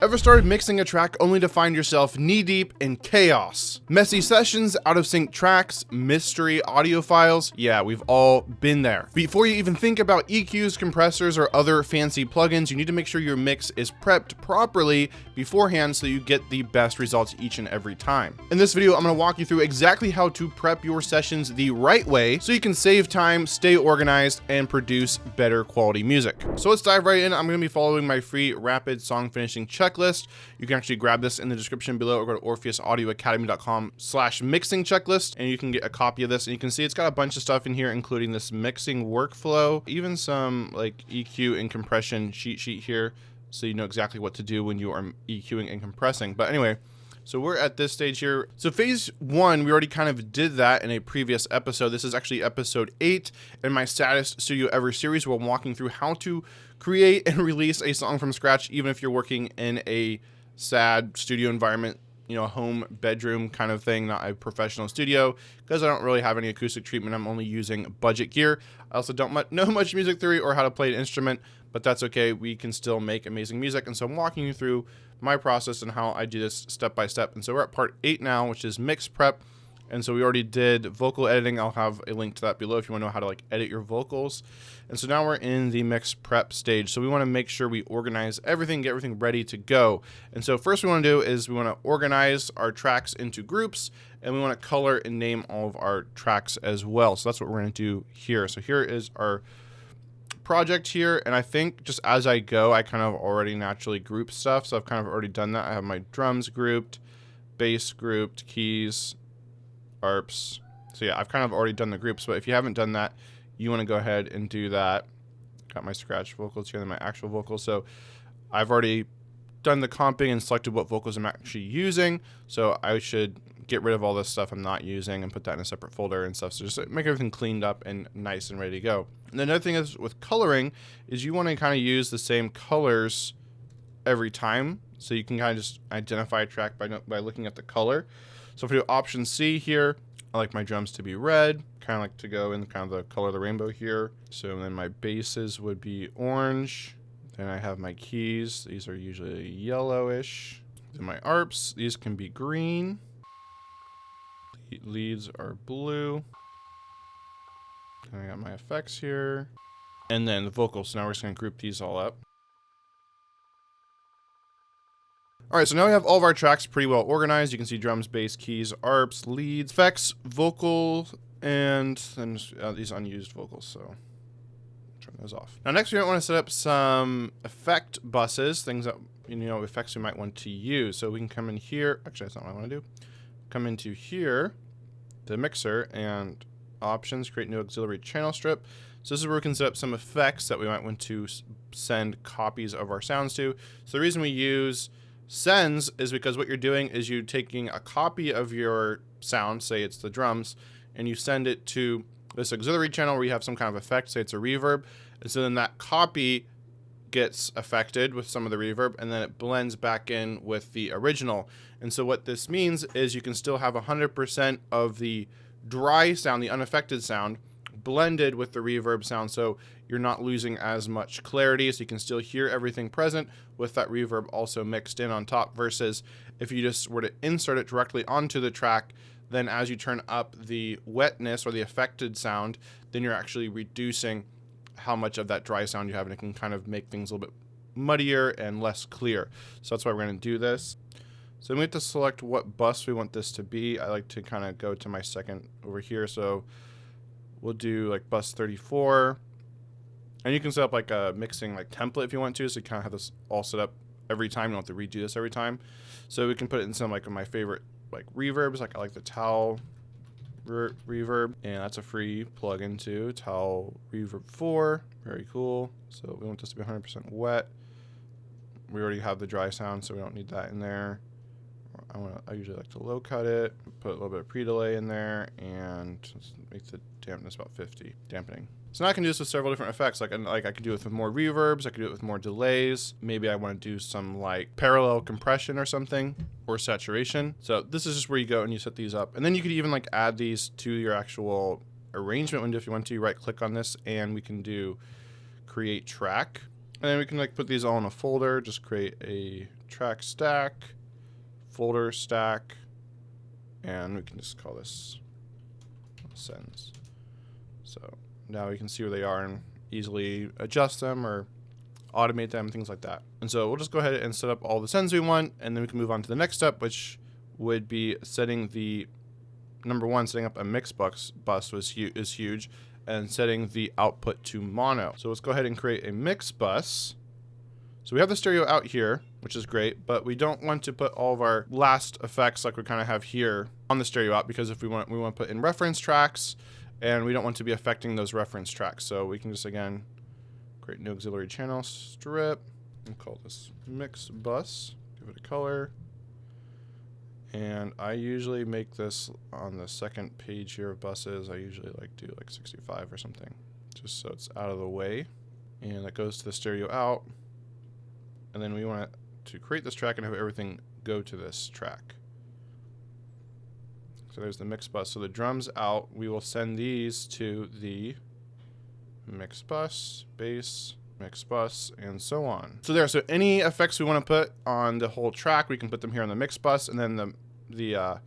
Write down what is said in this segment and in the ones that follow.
Ever started mixing a track only to find yourself knee-deep in chaos? Messy sessions, out-of-sync tracks, mystery audio files? Yeah, we've all been there. Before you even think about EQs, compressors, or other fancy plugins, you need to make sure your mix is prepped properly beforehand so you get the best results each and every time. In this video, I'm going to walk you through exactly how to prep your sessions the right way so you can save time, stay organized, and produce better quality music. So let's dive right in. I'm going to be following my free rapid song finishing checklist. You can actually grab this in the description below or go to orpheusaudioacademy.com/mixing checklist and you can get a copy of this. And you can see it's got a bunch of stuff in here, including this mixing workflow, even some like EQ and compression cheat sheet here, so you know exactly what to do when you are EQing and compressing. But anyway, so we're at this stage here. So phase one, we already kind of did that in a previous episode. This is actually episode 8 in my Saddest Studio Ever series, where I'm walking through how to create and release a song from scratch, even if you're working in a sad studio environment, you know, a home bedroom kind of thing, not a professional studio, because I don't really have any acoustic treatment. I'm only using budget gear. I also don't know much music theory or how to play an instrument, but that's okay. We can still make amazing music. And so I'm walking you through my process and how I do this step by step. And so we're at part 8 now, which is mix prep. And so we already did vocal editing. I'll have a link to that below if you want to know how to like edit your vocals. And so now we're in the mix prep stage. So we want to make sure we organize everything, get everything ready to go. And so first we want to do is we want to organize our tracks into groups, and we want to color and name all of our tracks as well. So that's what we're going to do here. So here is our project here, and I think just as I go, I kind of already naturally group stuff. So I've kind of already done that. I have my drums grouped, bass grouped, keys, arps. So yeah, I've kind of already done the groups, but if you haven't done that, you want to go ahead and do that. Got my scratch vocals here and then my actual vocals. So I've already done the comping and selected what vocals I'm actually using. So I should get rid of all this stuff I'm not using and put that in a separate folder and stuff. So just make everything cleaned up and nice and ready to go. And the other thing is with coloring is you want to kind of use the same colors every time. So you can kind of just identify a track by looking at the color. So if we do option C here, I like my drums to be red, kind of like to go in kind of the color of the rainbow here. So then my basses would be orange. Then I have my keys. These are usually yellowish. Then my arps, these can be green. Leads are blue. And I got my effects here. And then the vocals. So now we're just going to group these all up. All right, so now we have all of our tracks pretty well organized. You can see drums, bass, keys, arps, leads, effects, vocals, and then these unused vocals. So turn those off. Now next we might want to set up some effect buses, things that, you know, effects we might want to use. So we can come in here. Actually, that's not what I want to do. Come into here, the mixer, and options, create new auxiliary channel strip. So this is where we can set up some effects that we might want to send copies of our sounds to. So the reason we use sends is because what you're doing is you taking a copy of your sound, say it's the drums, and you send it to this auxiliary channel where you have some kind of effect, say it's a reverb, and so then that copy gets affected with some of the reverb, and then it blends back in with the original. And so what this means is you can still have 100% of the dry sound, the unaffected sound, blended with the reverb sound, so you're not losing as much clarity, so you can still hear everything present with that reverb also mixed in on top, versus if you just were to insert it directly onto the track, then as you turn up the wetness or the affected sound, then you're actually reducing how much of that dry sound you have, and it can kind of make things a little bit muddier and less clear. So that's why we're going to do this. So we have to select what bus we want this to be. I like to kind of go to my second over here, so we'll do like bus 34, and you can set up like a mixing like template if you want to, so you kind of have this all set up every time. You don't have to redo this every time. So we can put it in some like of my favorite like reverbs. Like I like the Towel reverb, and that's a free plugin too. Towel Reverb 4, very cool. So we want this to be 100% wet. We already have the dry sound, so we don't need that in there. I usually like to low cut it, put a little bit of pre-delay in there, and make the dampness about 50, dampening. So now I can do this with several different effects. Like I can do it with more reverbs, I can do it with more delays. Maybe I want to do some like parallel compression or something, or saturation. So this is just where you go and you set these up. And then you could even like add these to your actual arrangement window if you want to. You right click on this and we can do create track. And then we can like put these all in a folder, just create a track stack, folder stack, and we can just call this sends. So now we can see where they are and easily adjust them or automate them, things like that. And so we'll just go ahead and set up all the sends we want, and then we can move on to the next step, which would be setting the number one, setting up a mix bus is huge, and setting the output to mono. So let's go ahead and create a mix bus. So we have the stereo out here, which is great, but we don't want to put all of our last effects like we kind of have here on the stereo out, because if we want to put in reference tracks, and we don't want to be affecting those reference tracks. So we can just, again, create new auxiliary channel strip and call this mix bus, give it a color. And I usually make this on the second page here of buses. I usually do like 65 or something, just so it's out of the way. And that goes to the stereo out. And then we want to create this track and have everything go to this track. So there's the mix bus. So the drums out, we will send these to the mix bus, bass, mix bus, and so on. So any effects we want to put on the whole track, we can put them here on the mix bus, and then the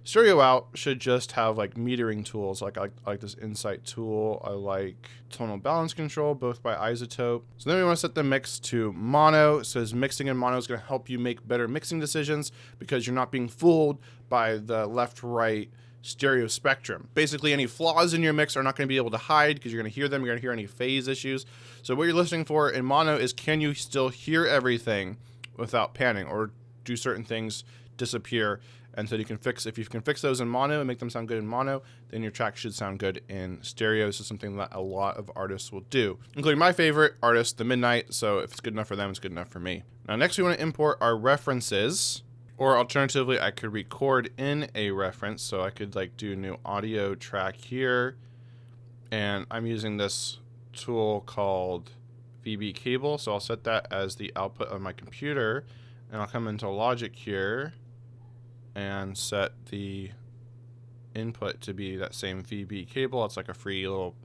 stereo out should just have like metering tools. I like this insight tool. I like tonal balance control, both by Isotope. So then we want to set the mix to mono. It says mixing in mono is going to help you make better mixing decisions because you're not being fooled by the left-right stereo spectrum. Basically, any flaws in your mix are not going to be able to hide because you're going to hear them. You're going to hear any phase issues. So what you're listening for in mono is, can you still hear everything without panning, or do certain things disappear? And so you can fix, if you can fix those in mono and make them sound good in mono, then your track should sound good in stereo. This is something that a lot of artists will do, including my favorite artist, The Midnight. So if it's good enough for them, it's good enough for me. Now next we want to import our references, or alternatively I could record in a reference. So I could do new audio track here, and I'm using this tool called VB cable. So I'll set that as the output of my computer, and I'll come into Logic here and set the input to be that same VB cable. It's like a free little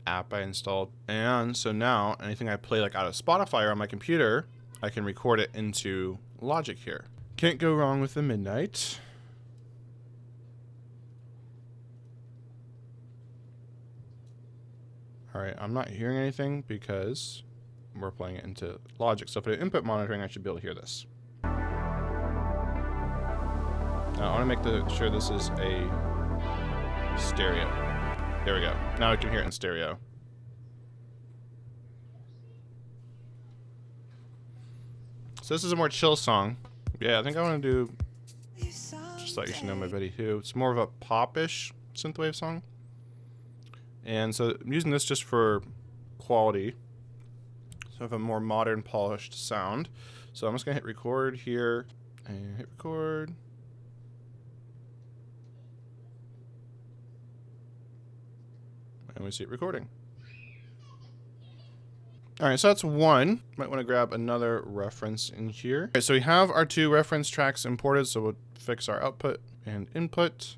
app I installed. And so now anything I play out of Spotify or on my computer, I can record it into Logic here. Can't go wrong with The Midnight. All right, I'm not hearing anything because we're playing it into Logic. So if I do input monitoring, I should be able to hear this. Now I want to make sure this is a stereo. There we go. Now I can hear it in stereo. So this is a more chill song. Yeah, I think I want to do Just Thought You Should Know My Betty Who. It's more of a pop-ish synthwave song. And so I'm using this just for quality. So I have a more modern, polished sound. So I'm just going to hit record here and hit record. And we see it recording. All right, so that's one. Might want to grab another reference in here. All right, so we have our two reference tracks imported, so we'll fix our output and input.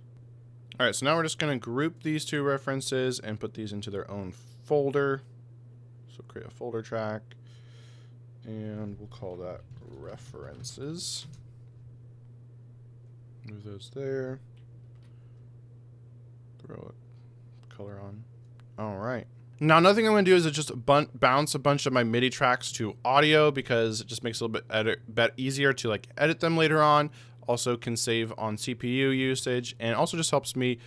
All right, so now we're just going to group these two references and put these into their own folder. So create a folder track, and we'll call that references. Move those there. Throw a color on. All right. Now, another thing I'm going to do is just bounce a bunch of my MIDI tracks to audio, because it just makes it a little bit easier to edit them later on. Also can save on CPU usage, and also just helps me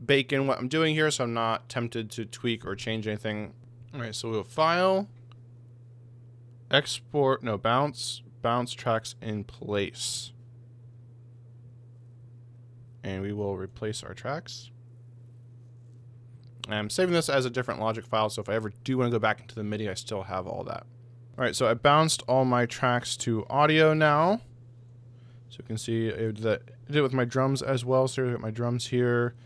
bake in what I'm doing here so I'm not tempted to tweak or change anything. All right, so we'll file, export, no, bounce tracks in place. And we will replace our tracks. I'm saving this as a different Logic file, so if I ever do want to go back into the MIDI, I still have all that. All right, so I bounced all my tracks to audio now. So you can see I did it with my drums as well. So I got my drums here,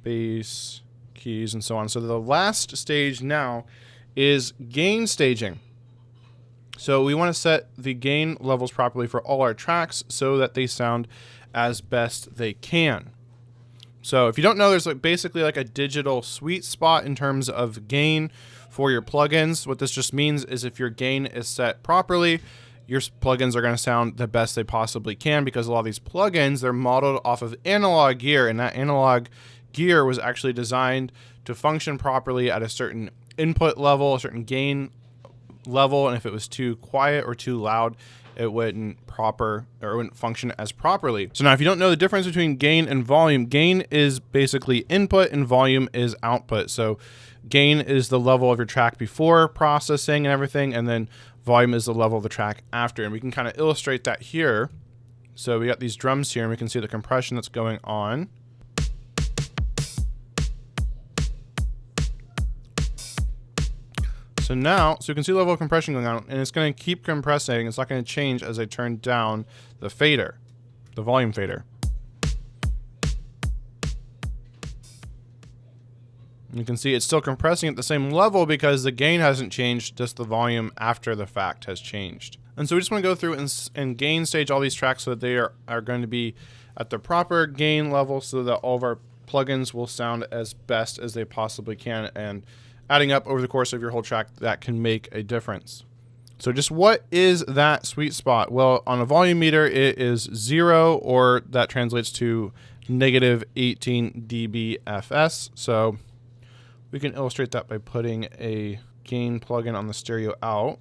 bass, keys, and so on. So the last stage now is gain staging. So we want to set the gain levels properly for all our tracks so that they sound as best they can. So if you don't know, there's basically a digital sweet spot in terms of gain for your plugins. What this just means is if your gain is set properly, your plugins are going to sound the best they possibly can, because a lot of these plugins, they're modeled off of analog gear, and that analog gear was actually designed to function properly at a certain input level, a certain gain level, and if it was too quiet or too loud, it wouldn't function as properly. So now if you don't know the difference between gain and volume, gain is basically input and volume is output. So gain is the level of your track before processing and everything, and then volume is the level of the track after. And we can kind of illustrate that here. So we got these drums here, and we can see the compression that's going on. So you can see the level of compression going on, and it's going to keep compressing. It's not going to change as I turn down the fader, the volume fader. You can see it's still compressing at the same level because the gain hasn't changed, just the volume after the fact has changed. And so we just want to go through and gain stage all these tracks so that they are going to be at the proper gain level, so that all of our plugins will sound as best as they possibly can, and adding up over the course of your whole track, that can make a difference. So just what is that sweet spot? Well, on a volume meter, it is 0, or that translates to negative 18 dBFS. So we can illustrate that by putting a gain plugin on the stereo out.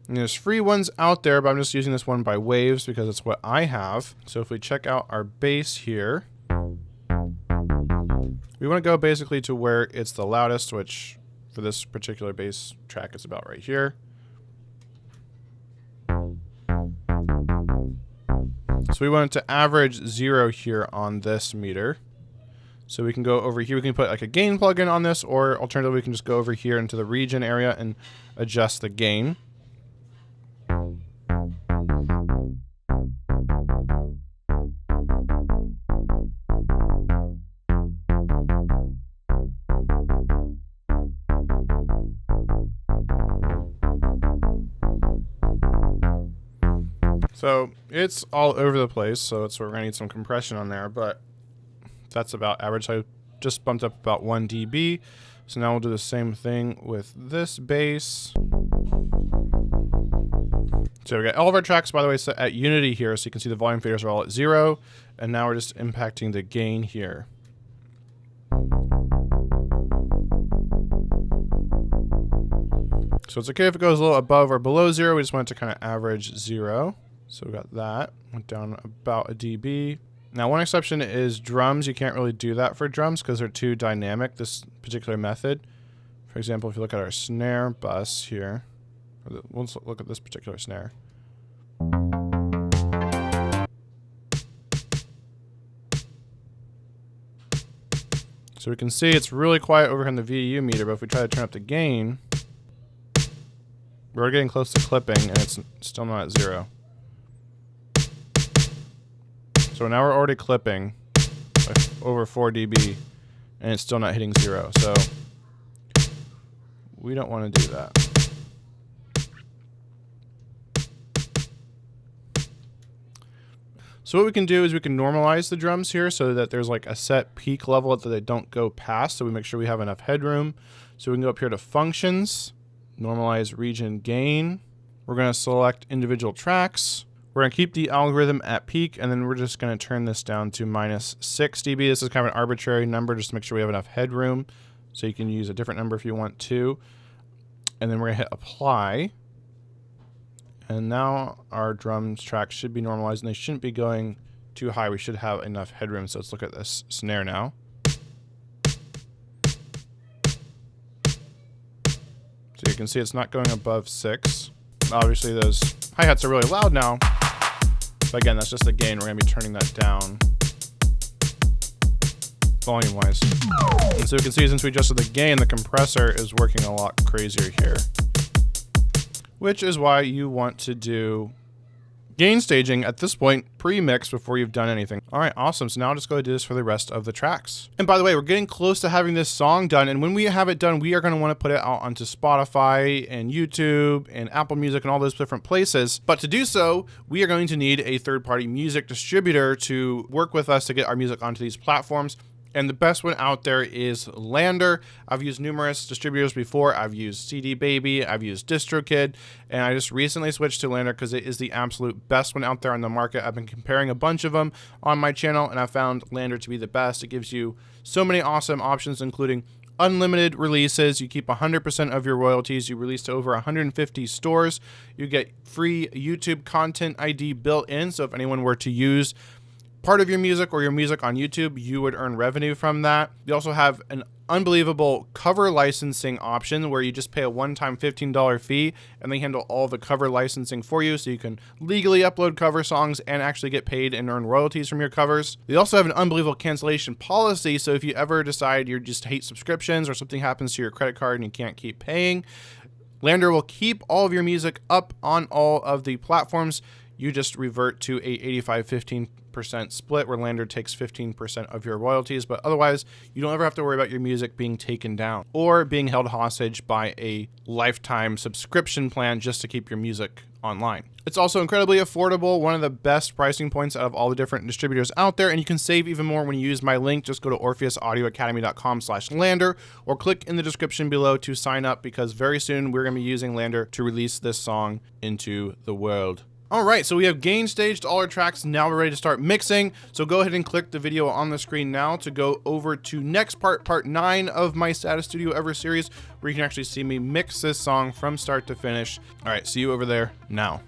And there's free ones out there, but I'm just using this one by Waves because it's what I have. So if we check out our bass here, we want to go basically to where it's the loudest, which for this particular bass track is about right here. So we want it to average 0 here on this meter. So we can go over here, we can put like a gain plugin on this, or alternatively we can just go over here into the region area and adjust the gain. So it's all over the place, so we're going to need some compression on there, but that's about average. So I just bumped up about 1 dB. So now we'll do the same thing with this bass. So we got all of our tracks, by the way, set at unity here, so you can see the volume faders are all at 0, and now we're just impacting the gain here. So it's okay if it goes a little above or below 0. We just want it to kind of average 0. So we got that. Went down about a dB. Now, one exception is drums. You can't really do that for drums because they're too dynamic, this particular method. For example, if you look at our snare bus here, let's look at this particular snare. So we can see it's really quiet over here on the VU meter, but if we try to turn up the gain, we're getting close to clipping, and it's still not at 0. So now we're already clipping by over 4 dB, and it's still not hitting 0. So we don't want to do that. So what we can do is we can normalize the drums here so that there's like a set peak level that they don't go past, so we make sure we have enough headroom. So we can go up here to Functions, Normalize Region Gain. We're going to select individual tracks. We're going to keep the algorithm at peak, and then we're just going to turn this down to -6 dB. This is kind of an arbitrary number just to make sure we have enough headroom. So you can use a different number if you want to. And then we're going to hit Apply. And now our drums tracks should be normalized, and they shouldn't be going too high. We should have enough headroom. So let's look at this snare now. So you can see it's not going above 6. Obviously those hi-hats are really loud now. But again, that's just the gain. We're going to be turning that down volume-wise. And so you can see since we adjusted the gain, the compressor is working a lot crazier here. Which is why you want to do gain staging at this point, pre-mix, before you've done anything. All right, awesome. So now I'll just go ahead and do this for the rest of the tracks. And by the way, we're getting close to having this song done. And when we have it done, we are going to want to put it out onto Spotify and YouTube and Apple Music and all those different places. But to do so, we are going to need a third-party music distributor to work with us to get our music onto these platforms. And the best one out there is Lander. I've used numerous distributors before. I've used CD Baby, I've used DistroKid, and I just recently switched to Lander because it is the absolute best one out there on the market. I've been comparing a bunch of them on my channel, and I found Lander to be the best. It gives you so many awesome options, including unlimited releases. You keep 100% of your royalties. You release to over 150 stores. You get free YouTube content ID built in, so if anyone were to use part of your music or your music on YouTube, you would earn revenue from that. You also have an unbelievable cover licensing option where you just pay a one-time $15 fee and they handle all the cover licensing for you, so you can legally upload cover songs and actually get paid and earn royalties from your covers. They also have an unbelievable cancellation policy, so if you ever decide you just hate subscriptions or something happens to your credit card and you can't keep paying, Lander will keep all of your music up on all of the platforms. You just revert to a 85-15% split where Lander takes 15% of your royalties, but otherwise you don't ever have to worry about your music being taken down or being held hostage by a lifetime subscription plan just to keep your music online. It's also incredibly affordable, one of the best pricing points out of all the different distributors out there, and you can save even more when you use my link. Just go to orpheusaudioacademy.com/Lander or click in the description below to sign up, because very soon we're going to be using Lander to release this song into the world. All right, so we have gain staged all our tracks. Now we're ready to start mixing. So go ahead and click the video on the screen now to go over to next part 9 of my Saddest Studio Ever series, where you can actually see me mix this song from start to finish. All right, see you over there now.